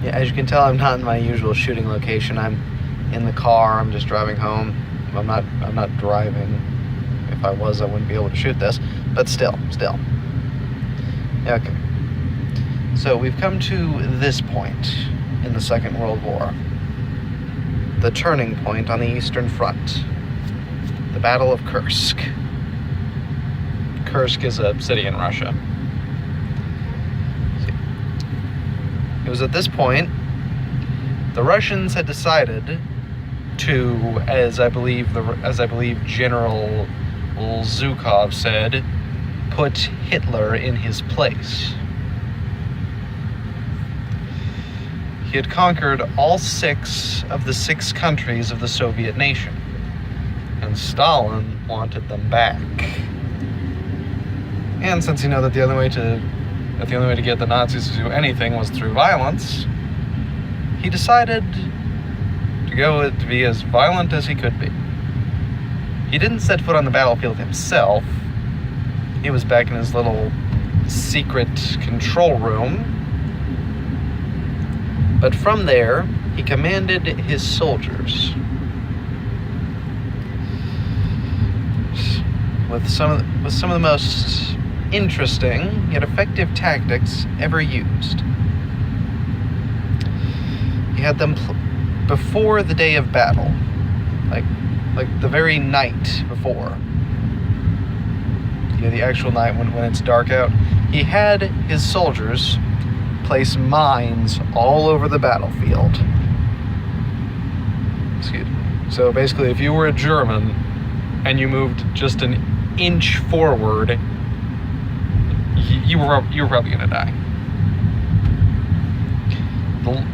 Yeah, as you can tell, I'm not in my usual shooting location. I'm in the car. I'm just driving home. I'm not driving. If I was, I wouldn't be able to shoot this. But still. Yeah, okay. So we've come to this point in the Second World War. The turning point on the Eastern Front. The Battle of Kursk. Kursk is a city in Russia. It was at this point the Russians had decided to, as I believe General Zhukov said, put Hitler in his place. He had conquered all 6 of the 6 countries of the Soviet nation, and Stalin wanted them back. And since he knew that the only way to get the Nazis to do anything was through violence, he decided to be as violent as he could be. He didn't set foot on the battlefield himself. He was back in his little secret control room. But from there, he commanded his soldiers with some of the most interesting yet effective tactics ever used. He had them before the day of battle, like the very night before. Yeah, the actual night when it's dark out. He had his soldiers place mines all over the battlefield. Excuse me. So basically, if you were a German and you moved just an inch forward, you were probably gonna die.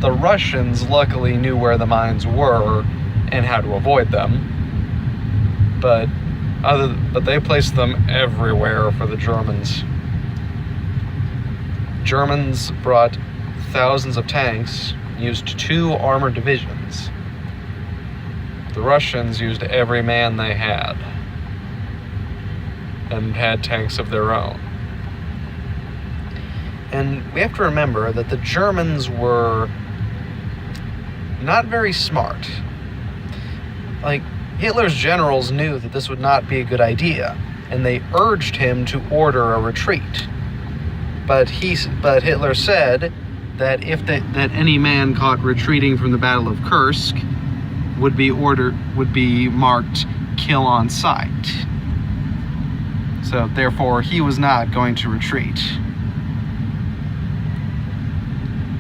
The Russians luckily knew where the mines were and how to avoid them, but they placed them everywhere for the Germans. Germans brought thousands of tanks, used 2 armored divisions. The Russians used every man they had, and had tanks of their own. And we have to remember that the Germans were not very smart. Like, Hitler's generals knew that this would not be a good idea, and they urged him to order a retreat. But Hitler said that that any man caught retreating from the Battle of Kursk would be marked kill on sight. So therefore, he was not going to retreat.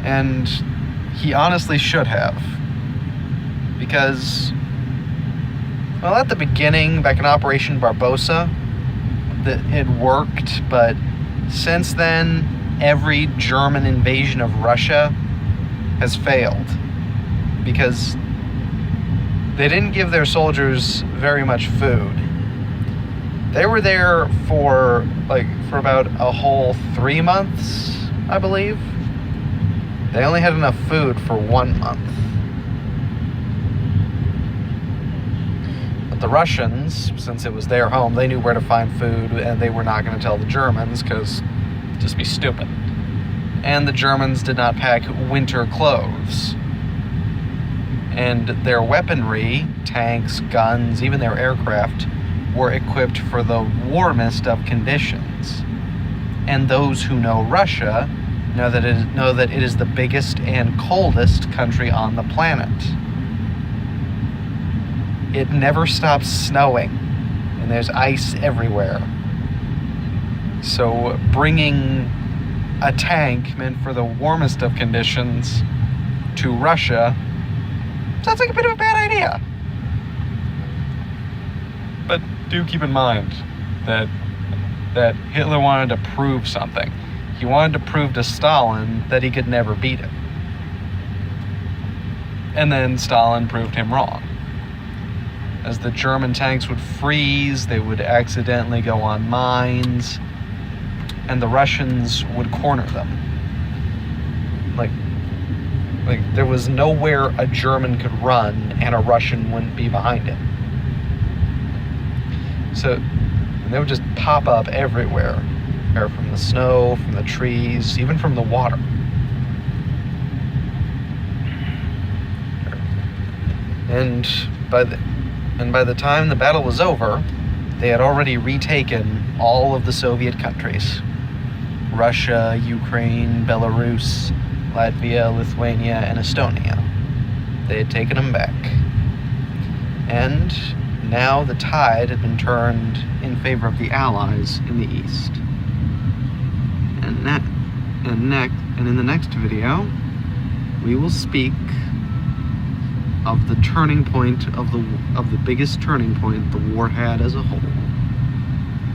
And he honestly should have. Because, well, at the beginning, back in Operation Barbarossa, it worked, but since then, every German invasion of Russia has failed. Because they didn't give their soldiers very much food. They were there for about a whole 3 months, I believe. They only had enough food for 1 month. But the Russians, since it was their home, they knew where to find food, and they were not going to tell the Germans, because it'd just be stupid. And the Germans did not pack winter clothes. And their weaponry, tanks, guns, even their aircraft, were equipped for the warmest of conditions. And those who know Russia know that it is the biggest and coldest country on the planet. It never stops snowing, and there's ice everywhere. So bringing a tank meant for the warmest of conditions to Russia sounds like a bit of a bad idea. But do keep in mind that Hitler wanted to prove something. He wanted to prove to Stalin that he could never beat him. And then Stalin proved him wrong. As the German tanks would freeze, they would accidentally go on mines, and the Russians would corner them. Like there was nowhere a German could run and a Russian wouldn't be behind him. So they would just pop up everywhere. From the snow, from the trees, even from the water. And by the time the battle was over, they had already retaken all of the Soviet countries. Russia, Ukraine, Belarus, Latvia, Lithuania, and Estonia. They had taken them back. And now the tide had been turned in favor of the Allies in the East. And in the next video, we will speak of the turning point of the biggest turning point the war had as a whole.